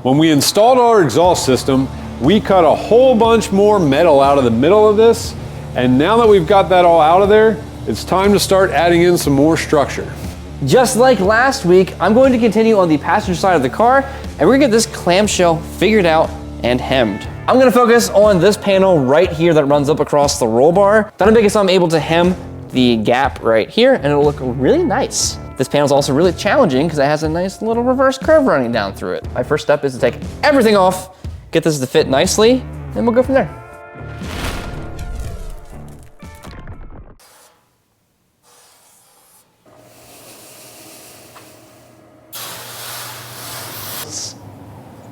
When we installed our exhaust system, we cut a whole bunch more metal out of the middle of this, and now that we've got that all out of there, it's time to start adding in some more structure. Just like last week, I'm going to continue on the passenger side of the car, and we're gonna get this clamshell figured out and hemmed. I'm gonna focus on this panel right here that runs up across the roll bar. That'll make it so I'm able to hem the gap right here, and it'll look really nice. This panel is also really challenging because it has a nice little reverse curve running down through it. My first step is to take everything off, get this to fit nicely, and we'll go from there.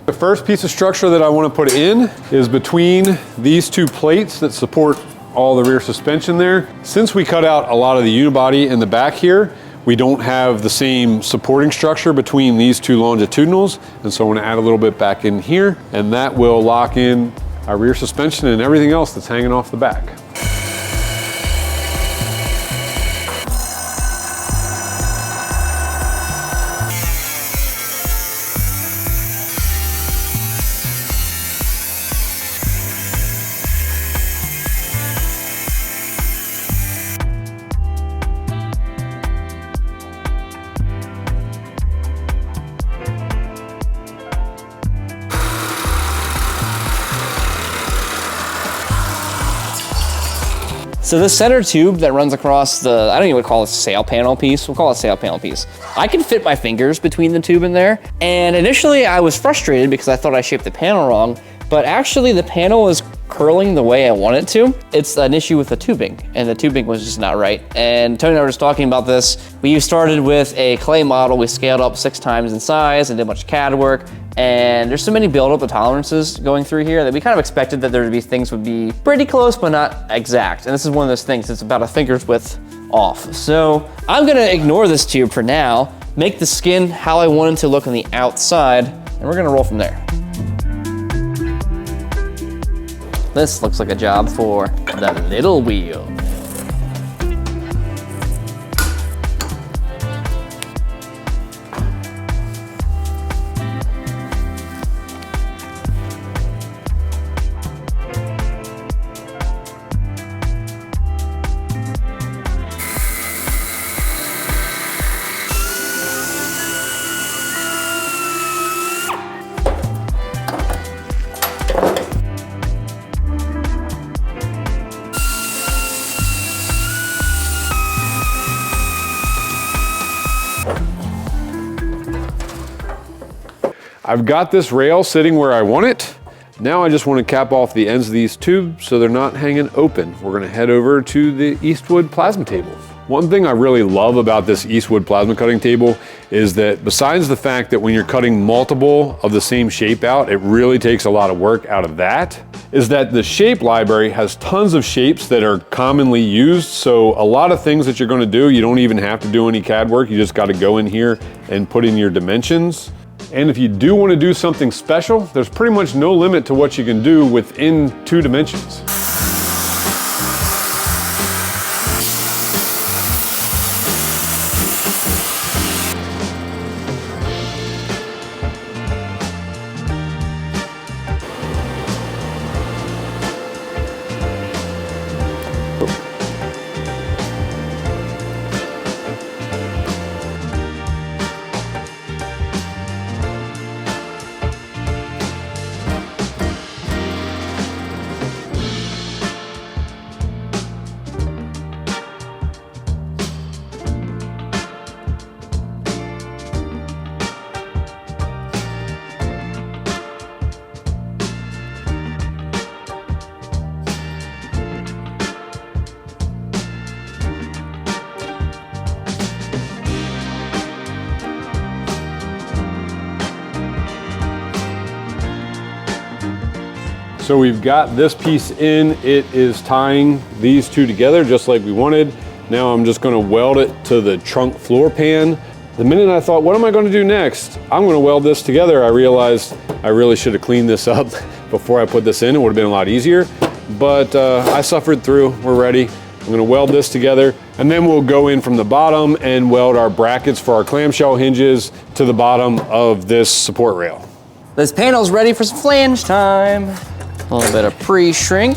The first piece of structure that I want to put in is between these two plates that support all the rear suspension there. Since we cut out a lot of the unibody in the back here, we don't have the same supporting structure between these two longitudinals, and so I want to add a little bit back in here, and that will lock in our rear suspension and everything else that's hanging off the back. So this center tube that runs across the, I don't even call it sail panel piece, we'll call it sail panel piece. I can fit my fingers between the tube in there. And initially I was frustrated because I thought I shaped the panel wrong, but actually the panel is curling the way I want it to. It's an issue with the tubing, and the tubing was just not right. And Tony and I were just talking about this. We started with a clay model. We scaled up 6 times in size and did a bunch of CAD work. And there's so many build-up of tolerances going through here that we kind of expected that there would be things would be pretty close, but not exact. And this is one of those things that's about a finger's width off. So I'm gonna ignore this tube for now, make the skin how I want it to look on the outside, and we're gonna roll from there. This looks like a job for the little wheel. I've got this rail sitting where I want it. Now I just want to cap off the ends of these tubes so they're not hanging open. We're going to head over to the Eastwood plasma table. One thing I really love about this Eastwood plasma cutting table is that besides the fact that when you're cutting multiple of the same shape out, it really takes a lot of work out of that, is that the shape library has tons of shapes that are commonly used. So a lot of things that you're going to do, you don't even have to do any CAD work. You just got to go in here and put in your dimensions. And if you do want to do something special, there's pretty much no limit to what you can do within 2 dimensions. So we've got this piece in, it is tying these two together just like we wanted. Now I'm just gonna weld it to the trunk floor pan. The minute I thought, what am I gonna do next? I'm gonna weld this together. I realized I really should have cleaned this up before I put this in. It would have been a lot easier, but I suffered through, we're ready. I'm gonna weld this together, and then we'll go in from the bottom and weld our brackets for our clamshell hinges to the bottom of this support rail. This panel's ready for some flange time. A little bit of pre-shrink.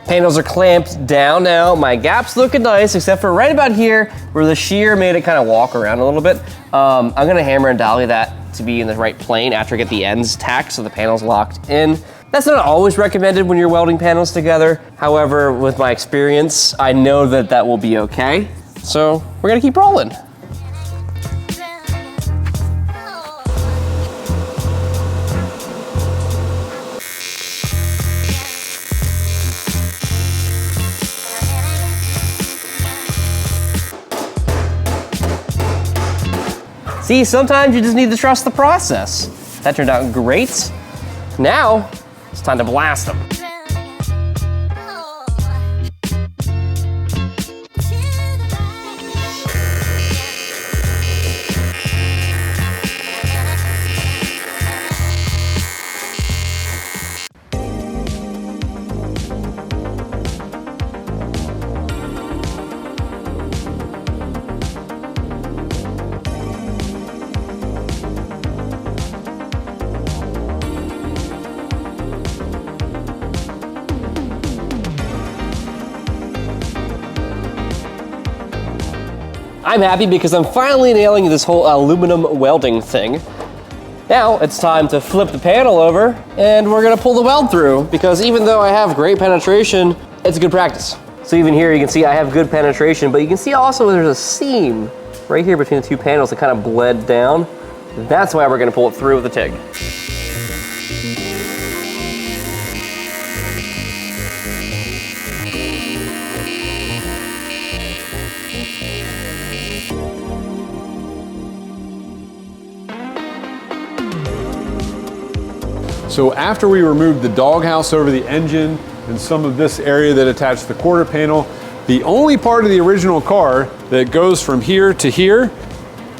Panels are clamped down now. My gap's looking nice, except for right about here where the shear made it kind of walk around a little bit. I'm gonna hammer and dolly that to be in the right plane after I get the ends tacked so the panel's locked in. That's not always recommended when you're welding panels together. However, with my experience, I know that that will be okay. So we're gonna keep rolling. See, sometimes you just need to trust the process. That turned out great. Now, it's time to blast them. I'm happy because I'm finally nailing this whole aluminum welding thing. Now it's time to flip the panel over and we're gonna pull the weld through because even though I have great penetration, it's good practice. So even here you can see I have good penetration, but you can see also there's a seam right here between the two panels that kind of bled down. That's why we're gonna pull it through with the TIG. So after we removed the doghouse over the engine and some of this area that attached the quarter panel, the only part of the original car that goes from here to here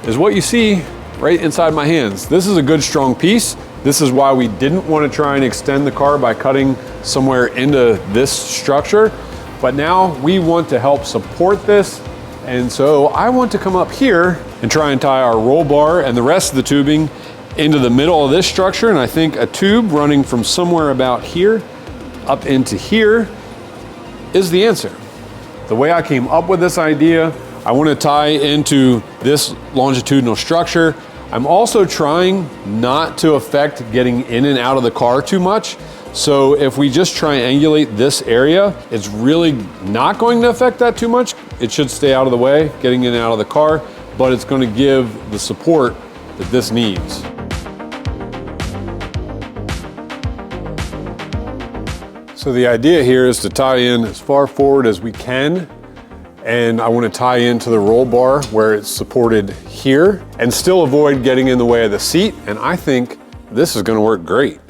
is what you see right inside my hands. This is a good strong piece. This is why we didn't want to try and extend the car by cutting somewhere into this structure. But now we want to help support this. And so I want to come up here and try and tie our roll bar and the rest of the tubing into the middle of this structure, and I think a tube running from somewhere about here up into here is the answer. The way I came up with this idea, I want to tie into this longitudinal structure. I'm also trying not to affect getting in and out of the car too much. So if we just triangulate this area, it's really not going to affect that too much. It should stay out of the way, getting in and out of the car, but it's going to give the support that this needs. So the idea here is to tie in as far forward as we can, and I want to tie into the roll bar where it's supported here and still avoid getting in the way of the seat, and I think this is going to work great.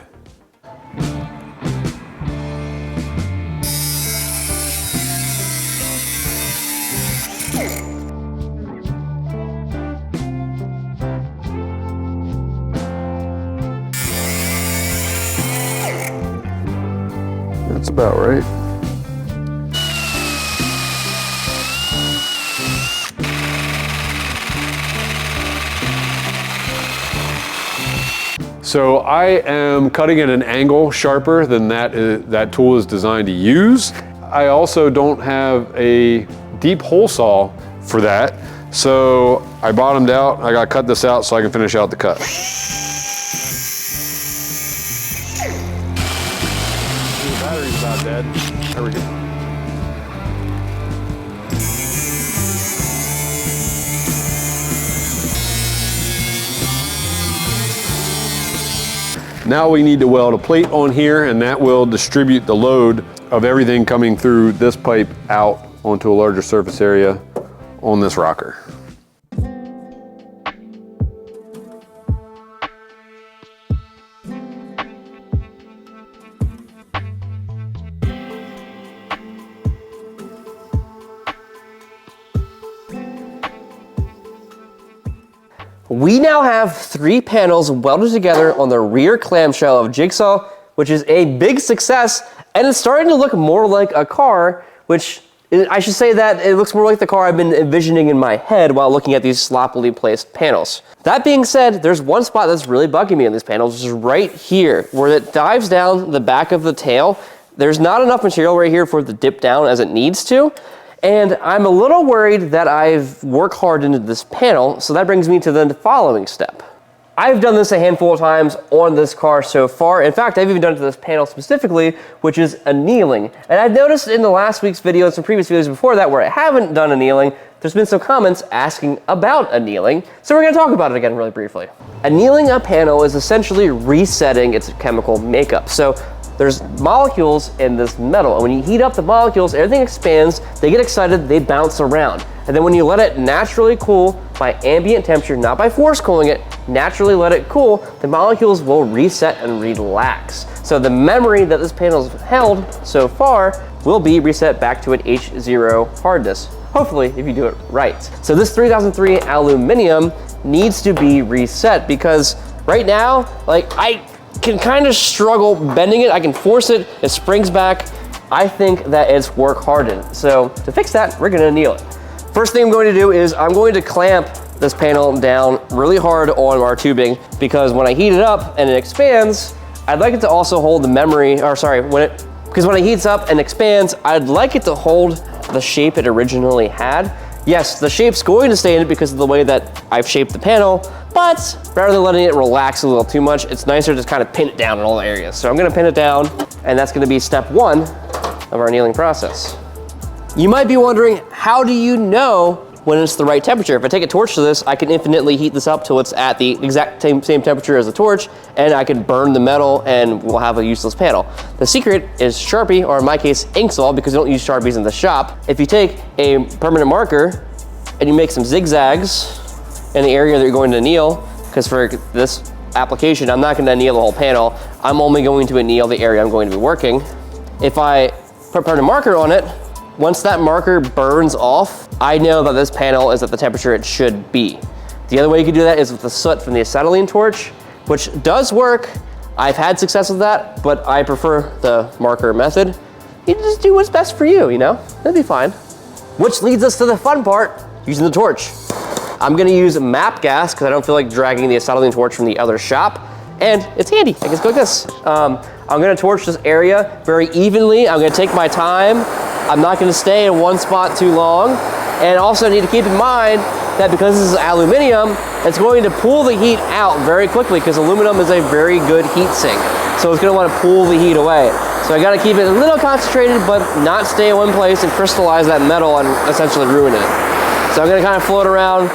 That's about right. So I am cutting at an angle sharper than that tool is designed to use. I also don't have a deep hole saw for that. So I bottomed out, I gotta cut this out so I can finish out the cut. The battery's about dead. There we go. Now we need to weld a plate on here, and that will distribute the load of everything coming through this pipe out onto a larger surface area on this rocker. We now have 3 panels welded together on the rear clamshell of Jigsaw, which is a big success, and it's starting to look more like a car, which I should say that it looks more like the car I've been envisioning in my head while looking at these sloppily placed panels. That being said, there's one spot that's really bugging me on these panels, which is right here, where it dives down the back of the tail. There's not enough material right here for it to dip down as it needs to. And I'm a little worried that I've worked hard into this panel, so that brings me to the following step. I've done this a handful of times on this car so far. In fact, I've even done it to this panel specifically, which is annealing. And I've noticed in the last week's video and some previous videos before that where I haven't done annealing, there's been some comments asking about annealing, so we're going to talk about it again really briefly. Annealing a panel is essentially resetting its chemical makeup. So there's molecules in this metal, and when you heat up the molecules, everything expands, they get excited, they bounce around. And then when you let it naturally cool by ambient temperature, not by force cooling it, naturally let it cool, the molecules will reset and relax. So the memory that this panel's held so far will be reset back to an H0 hardness. Hopefully, if you do it right. So this 3003 aluminum needs to be reset because right now, I can kind of struggle bending it. I can force it, it springs back. I think that it's work hardened. So to fix that, we're gonna anneal it. First thing I'm going to do is I'm going to clamp this panel down really hard on our tubing because when I heat it up and it expands, I'd like it to also hold the memory, because when it heats up and expands, I'd like it to hold the shape it originally had. Yes, the shape's going to stay in it because of the way that I've shaped the panel, but rather than letting it relax a little too much, it's nicer to just kind of pin it down in all the areas. So I'm gonna pin it down, and that's gonna be step 1 of our annealing process. You might be wondering, how do you know when it's the right temperature? If I take a torch to this, I can infinitely heat this up till it's at the exact same temperature as the torch, and I can burn the metal and we'll have a useless panel. The secret is Sharpie, or in my case, Inksol, because we don't use Sharpies in the shop. If you take a permanent marker and you make some zigzags in the area that you're going to anneal, because for this application, I'm not going to anneal the whole panel. I'm only going to anneal the area I'm going to be working. If I put a permanent marker on it, once that marker burns off, I know that this panel is at the temperature it should be. The other way you can do that is with the soot from the acetylene torch, which does work. I've had success with that, but I prefer the marker method. You just do what's best for you, you know? That'd be fine. Which leads us to the fun part, using the torch. I'm gonna use MAP gas because I don't feel like dragging the acetylene torch from the other shop, and it's handy. I can just go like this. I'm gonna torch this area very evenly. I'm gonna take my time. I'm not gonna stay in one spot too long. And also need to keep in mind that because this is aluminum, it's going to pull the heat out very quickly because aluminum is a very good heat sink. So it's gonna wanna pull the heat away. So I gotta keep it a little concentrated, but not stay in one place and crystallize that metal and essentially ruin it. So I'm gonna kind of float around,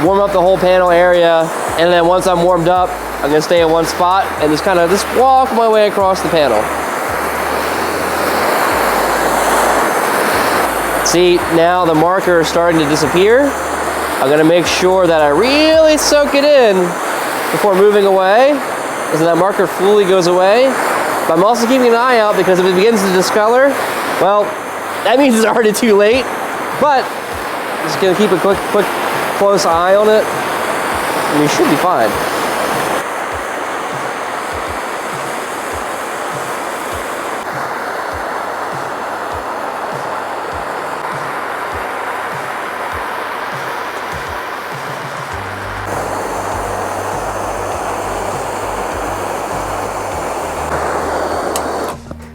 warm up the whole panel area, and then once I'm warmed up, I'm gonna stay in one spot and just kind of walk my way across the panel. See, now the marker is starting to disappear. I'm gonna make sure that I really soak it in before moving away, as that marker fully goes away. But I'm also keeping an eye out because if it begins to discolor, well, that means it's already too late. But I'm just gonna keep a quick, close eye on it, and you should be fine.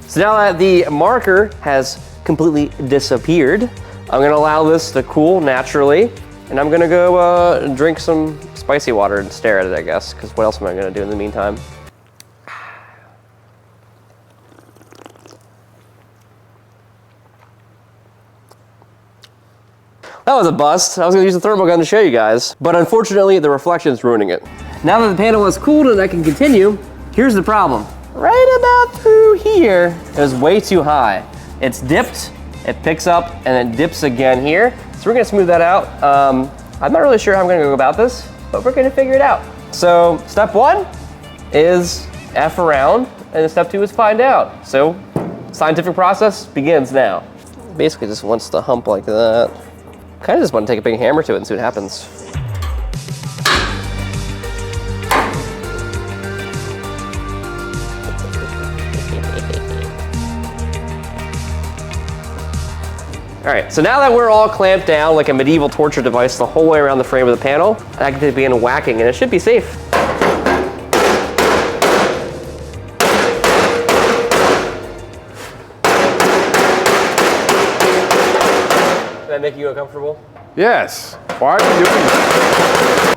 So now that the marker has completely disappeared, I'm gonna allow this to cool naturally, and I'm gonna go drink some spicy water and stare at it, I guess, because what else am I gonna do in the meantime? That was a bust. I was gonna use the thermal gun to show you guys, but unfortunately the reflection's ruining it. Now that the panel is cooled and I can continue, here's Here's the problem. Right about through here, it was way too high. It's dipped, it picks up, and then dips again here. So we're gonna smooth that out. I'm not really sure how I'm gonna go about this, but we're gonna figure it out. So step 1 is F around, and step 2 is find out. So scientific process begins now. Basically just wants to hump like that. Kind of just want to take a big hammer to it and see what happens. All right, so now that we're all clamped down like a medieval torture device the whole way around the frame of the panel, I can begin whacking and it should be safe. Does that make you uncomfortable? Yes. Why are you doing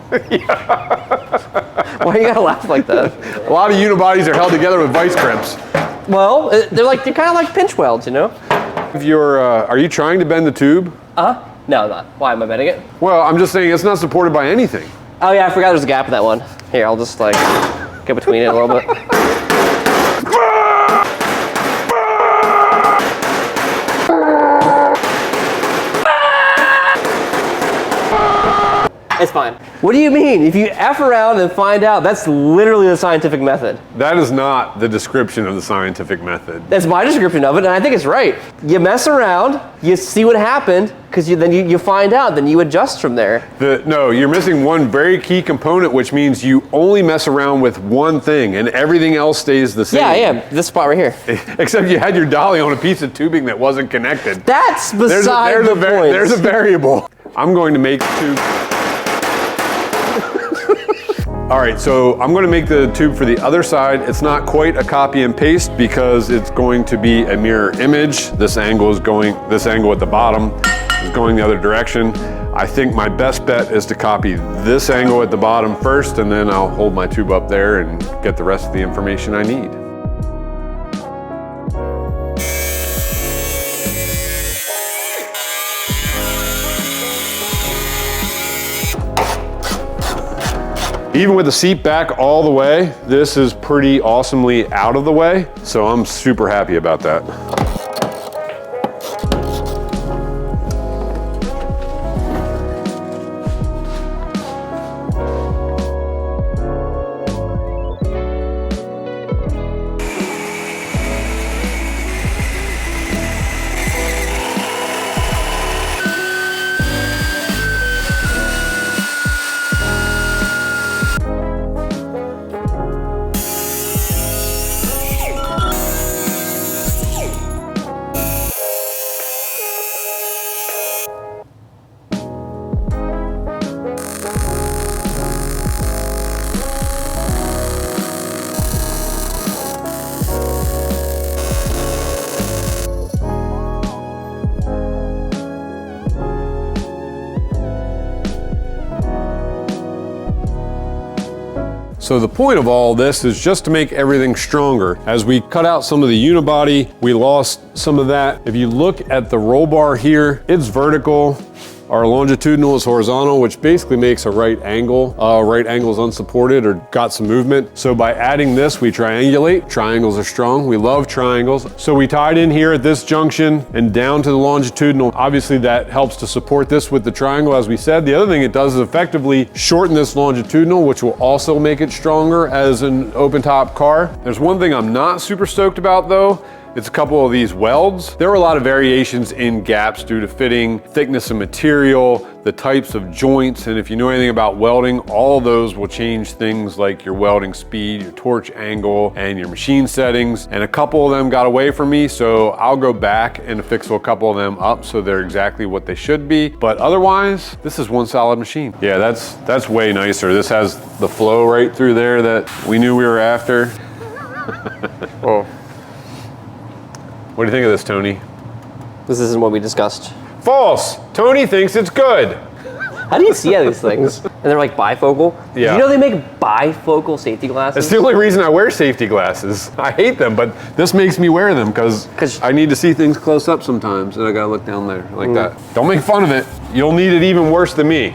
that? Why you gotta laugh like that? A lot of unibodies are held together with vice grips. Well, they're kind of like pinch welds, you know? If you're, are you trying to bend the tube? No, I'm not. Why am I bending it? Well, I'm just saying it's not supported by anything. Oh yeah, I forgot there's a gap in that one. Here, I'll just like get between it a little bit. It's fine. What do you mean? If you F around and find out, that's literally the scientific method. That is not the description of the scientific method. That's my description of it, and I think it's right. You mess around, you see what happened, because then you find out, then you adjust from there. No, you're missing one very key component, which means you only mess around with one thing, and everything else stays the same. Yeah, this spot right here. Except you had your dolly on a piece of tubing that wasn't connected. That's beside the point. There's a variable. I'm going to make the tube. All right, so I'm going to make the tube for the other side. It's not quite a copy and paste because it's going to be a mirror image. This angle at the bottom is going the other direction. I think my best bet is to copy this angle at the bottom first, and then I'll hold my tube up there and get the rest of the information I need. Even with the seat back all the way, this is pretty awesomely out of the way, so I'm super happy about that. So the point of all this is just to make everything stronger. As we cut out some of the unibody, we lost some of that. If you look at the roll bar here, it's vertical. Our longitudinal is horizontal, which basically makes a right angle. Right angle is unsupported or got some movement. So by adding this, we triangulate. Triangles are strong. We love triangles. So we tied in here at this junction and down to the longitudinal. Obviously that helps to support this with the triangle, as we said. The other thing it does is effectively shorten this longitudinal, which will also make it stronger as an open top car. There's one thing I'm not super stoked about though. It's a couple of these welds. There are a lot of variations in gaps due to fitting, thickness of material, the types of joints, and if you know anything about welding, all of those will change things like your welding speed, your torch angle, and your machine settings. And a couple of them got away from me, so I'll go back and fix a couple of them up so they're exactly what they should be. But otherwise, this is one solid machine. Yeah, that's way nicer. This has the flow right through there that we knew we were after. Oh. What do you think of this, Tony? This isn't what we discussed. False! Tony thinks it's good. How do you see these things? And they're like bifocal? Yeah. Did you know they make bifocal safety glasses? It's the only reason I wear safety glasses. I hate them, but this makes me wear them because I need to see things close up sometimes and I gotta look down there like that. Don't make fun of it. You'll need it even worse than me.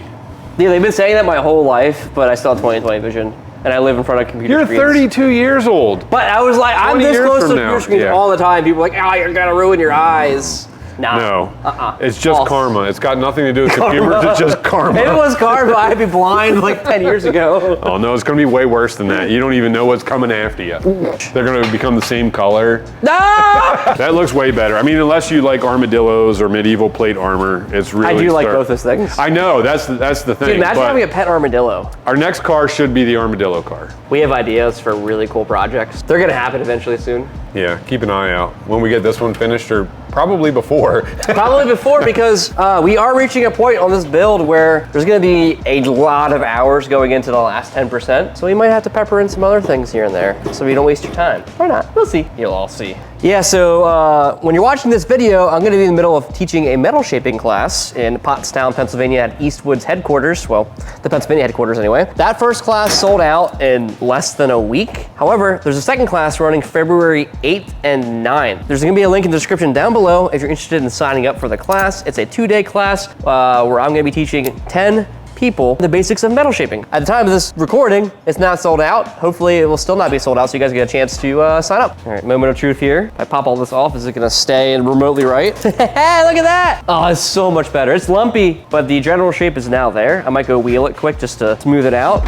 Yeah, they've been saying that my whole life, but I still have 20/20 vision. and I live in front of computer You're screens. 32 years old. But I was like, I'm 20 this years close to from computer now, screens yeah. all the time. People are like, oh, you're gonna ruin your eyes. Nah. No, it's just False. karma. It's got nothing to do with computers, it's just karma. If it was karma, I'd be blind like 10 years ago. Oh no, it's gonna be way worse than that. You don't even know what's coming after you. They're gonna become the same color. No! That looks way better. I mean, unless you like armadillos or medieval plate armor, it's really I do like both those things. I know, that's the thing. Dude, imagine but having a pet armadillo. our next car should be the armadillo car. We have ideas for really cool projects. They're gonna happen eventually soon. Yeah, keep an eye out when we get this one finished, or probably before. Probably before, because we are reaching a point on this build where there's gonna be a lot of hours going into the last 10%. So we might have to pepper in some other things here and there so we don't waste your time. Or not, we'll see. You'll all see. Yeah, so when you're watching this video, I'm gonna be in the middle of teaching a metal shaping class in Pottstown, Pennsylvania at Eastwood's headquarters. Well, the Pennsylvania headquarters anyway. That first class sold out in less than a week. However, there's a second class running February 8th and 9th. There's gonna be a link in the description down below if you're interested in signing up for the class. It's a 2-day class where I'm gonna be teaching 10 people the basics of metal shaping. At the time of this recording, it's not sold out. Hopefully it will still not be sold out so you guys get a chance to sign up. All right, moment of truth here. If I pop all this off, is it gonna stay remotely right? Look at that! Oh, it's so much better. It's lumpy, but the general shape is now there. I might go wheel it quick just to smooth it out.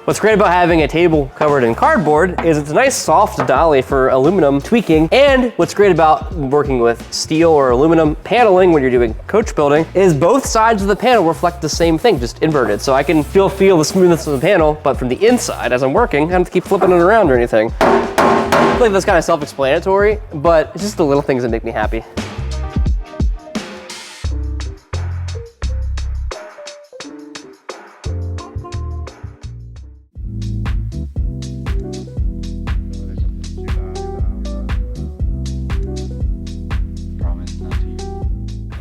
What's great about having a table covered in cardboard is it's a nice soft dolly for aluminum tweaking. And what's great about working with steel or aluminum paneling when you're doing coach building is both sides of the panel reflect the same thing, just inverted. So I can feel the smoothness of the panel, but from the inside as I'm working, I don't have to keep flipping it around or anything. I feel like that's kind of self-explanatory, but it's just the little things that make me happy.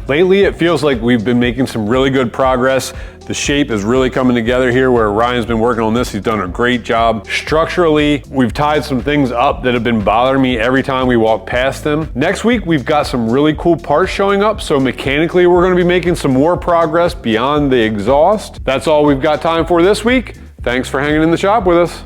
Lately, it feels like we've been making some really good progress. The shape is really coming together here where Ryan's been working on this. He's done a great job. Structurally, we've tied some things up that have been bothering me every time we walk past them. Next week, we've got some really cool parts showing up. So mechanically, we're gonna be making some more progress beyond the exhaust. That's all we've got time for this week. Thanks for hanging in the shop with us.